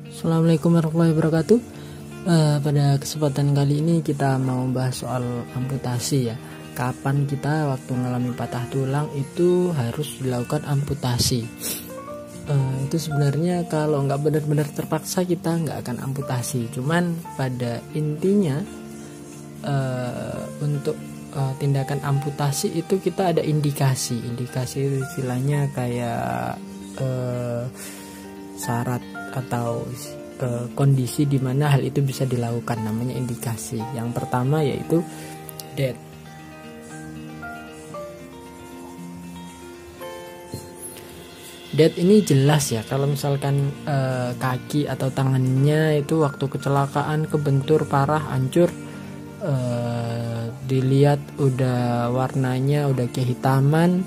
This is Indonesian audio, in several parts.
Assalamualaikum warahmatullahi wabarakatuh. Pada kesempatan kali ini kita mau bahas soal amputasi ya. Kapan kita waktu mengalami patah tulang itu harus dilakukan amputasi. Itu sebenarnya kalau nggak benar-benar terpaksa kita nggak akan amputasi. Cuman pada intinya untuk tindakan amputasi itu kita ada indikasi. Indikasi itu istilahnya kayak syarat atau kondisi di mana hal itu bisa dilakukan, namanya indikasi. Yang pertama yaitu death. Death ini jelas ya, kalau misalkan kaki atau tangannya itu waktu kecelakaan kebentur parah, hancur, dilihat udah warnanya udah kehitaman,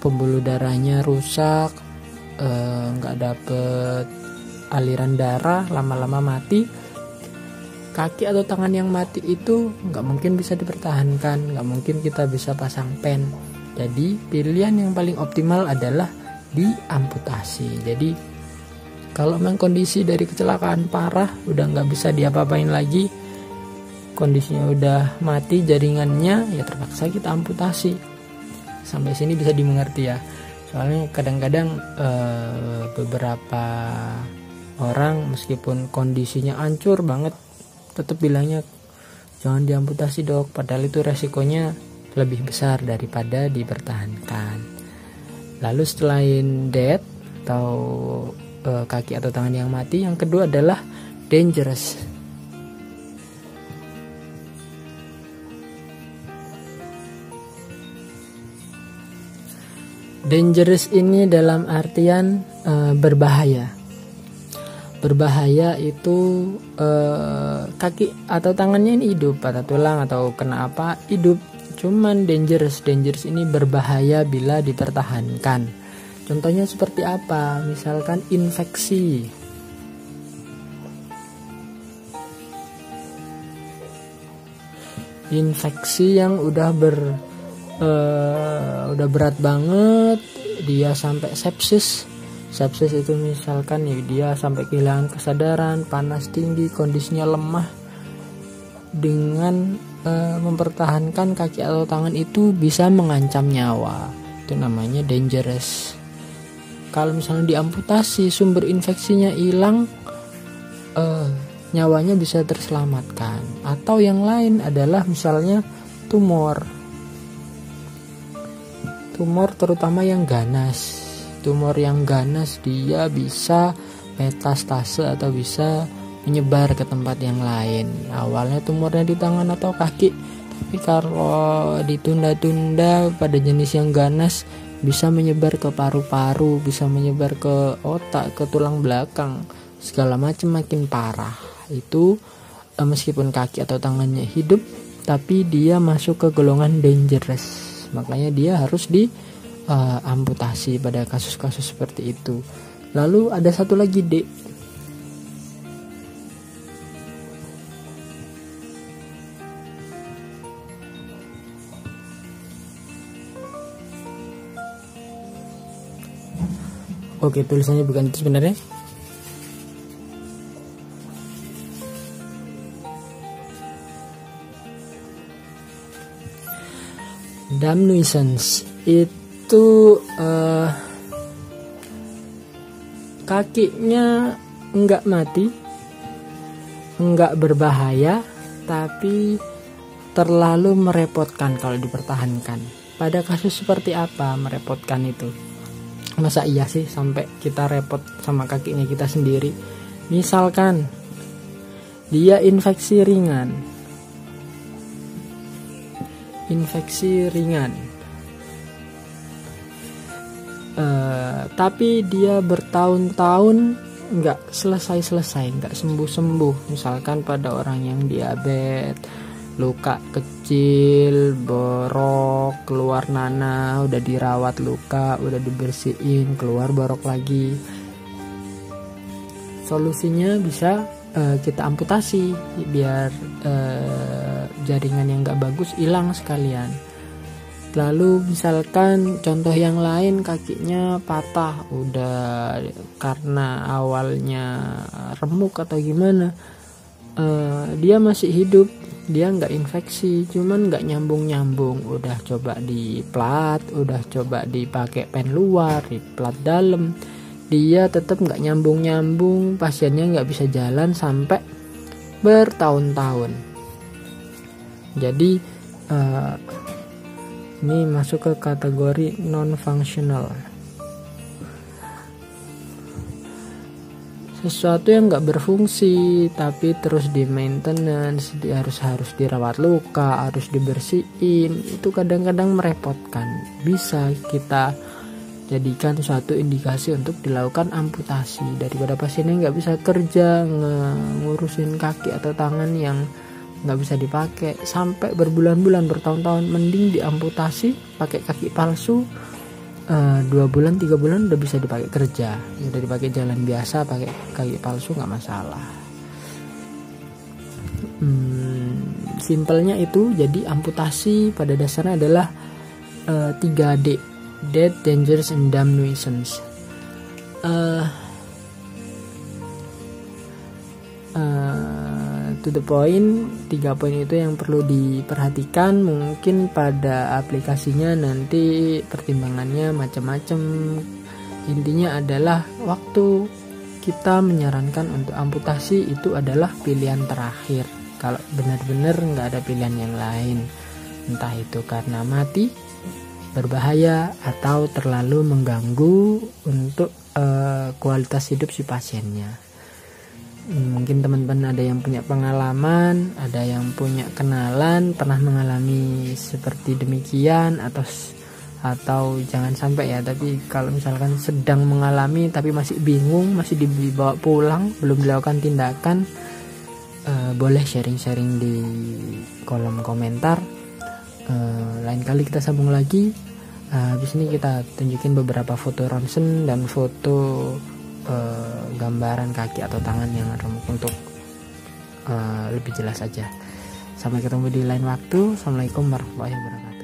pembuluh darahnya rusak, nggak dapet aliran darah, lama-lama mati. Kaki atau tangan yang mati itu nggak mungkin bisa dipertahankan, nggak mungkin kita bisa pasang pen. Jadi pilihan yang paling optimal adalah diamputasi. Jadi kalau memang kondisi dari kecelakaan parah udah nggak bisa diapa-apain lagi, kondisinya udah mati jaringannya, ya terpaksa kita amputasi. Sampai sini bisa dimengerti ya. Soalnya kadang-kadang beberapa orang meskipun kondisinya hancur banget tetap bilangnya jangan diamputasi dok, padahal itu resikonya lebih besar daripada dipertahankan. Lalu selain death atau kaki atau tangan yang mati, yang kedua adalah dangerous. Dangerous ini dalam artian berbahaya. Berbahaya itu kaki atau tangannya ini hidup, patah tulang atau kena apa hidup, cuman dangerous ini berbahaya bila dipertahankan. Contohnya seperti apa? Misalkan infeksi, yang udah berat banget, dia sampai sepsis itu misalkan ya, dia sampai kehilangan kesadaran, panas tinggi, kondisinya lemah. Dengan mempertahankan kaki atau tangan itu bisa mengancam nyawa, itu namanya dangerous. Kalau misalnya diamputasi, sumber infeksinya hilang, nyawanya bisa terselamatkan. Atau yang lain adalah misalnya tumor terutama yang ganas. Tumor yang ganas dia bisa metastase atau bisa menyebar ke tempat yang lain. Awalnya tumornya di tangan atau kaki, tapi kalau ditunda-tunda pada jenis yang ganas bisa menyebar ke paru-paru, bisa menyebar ke otak, ke tulang belakang, segala macam, makin parah. Itu meskipun kaki atau tangannya hidup, tapi dia masuk ke golongan dangerous. Makanya dia harus diamputasi pada kasus-kasus seperti itu. Lalu ada satu lagi D. Oke, tulisannya bukan itu sebenarnya. Damnuisance itu kakinya enggak mati, enggak berbahaya, tapi terlalu merepotkan kalau dipertahankan. Pada kasus seperti apa merepotkan itu? Masa iya sih sampai kita repot sama kakinya kita sendiri? Misalkan dia infeksi ringan, tapi dia bertahun-tahun nggak selesai, nggak sembuh. Misalkan pada orang yang diabetes, luka kecil, borok, keluar nanah, udah dirawat luka, udah dibersihin, keluar borok lagi. Solusinya bisa kita amputasi biar jaringan yang nggak bagus hilang sekalian. Lalu misalkan contoh yang lain, kakinya patah, udah karena awalnya remuk atau gimana, dia masih hidup, dia nggak infeksi, cuman nggak nyambung, udah coba diplat, udah coba dipakai pen luar, diplat dalam, dia tetap nggak nyambung, pasiennya nggak bisa jalan sampai bertahun-tahun. Jadi ini masuk ke kategori non-functional. Sesuatu yang nggak berfungsi tapi terus di maintenance, harus dirawat luka, harus dibersihin, itu kadang-kadang merepotkan. Bisa kita jadikan suatu indikasi untuk dilakukan amputasi, daripada pasiennya nggak bisa kerja, ngurusin kaki atau tangan yang nggak bisa dipakai sampai berbulan-bulan, bertahun-tahun, mending diamputasi pakai kaki palsu. 2 bulan 3 bulan udah bisa dipakai kerja, udah dipakai jalan biasa, pakai kaki palsu nggak masalah. Simpelnya itu, jadi amputasi pada dasarnya adalah 3D, death, dangerous, and dumb nuisance. To the point, 3 poin itu yang perlu diperhatikan. Mungkin pada aplikasinya nanti pertimbangannya macam-macam. Intinya adalah waktu kita menyarankan untuk amputasi itu adalah pilihan terakhir. Kalau benar-benar nggak ada pilihan yang lain, entah itu karena mati, berbahaya, atau terlalu mengganggu untuk kualitas hidup si pasiennya. Mungkin teman-teman ada yang punya pengalaman, ada yang punya kenalan pernah mengalami seperti demikian, atau jangan sampai ya, tapi kalau misalkan sedang mengalami tapi masih bingung, masih dibawa pulang, belum dilakukan tindakan, boleh sharing-sharing di kolom komentar. Lain kali kita sambung lagi. Habis ini kita tunjukin beberapa foto ronsen dan foto gambaran kaki atau tangan yang remuk untuk lebih jelas aja. Sampai ketemu di lain waktu. Assalamualaikum warahmatullahi wabarakatuh.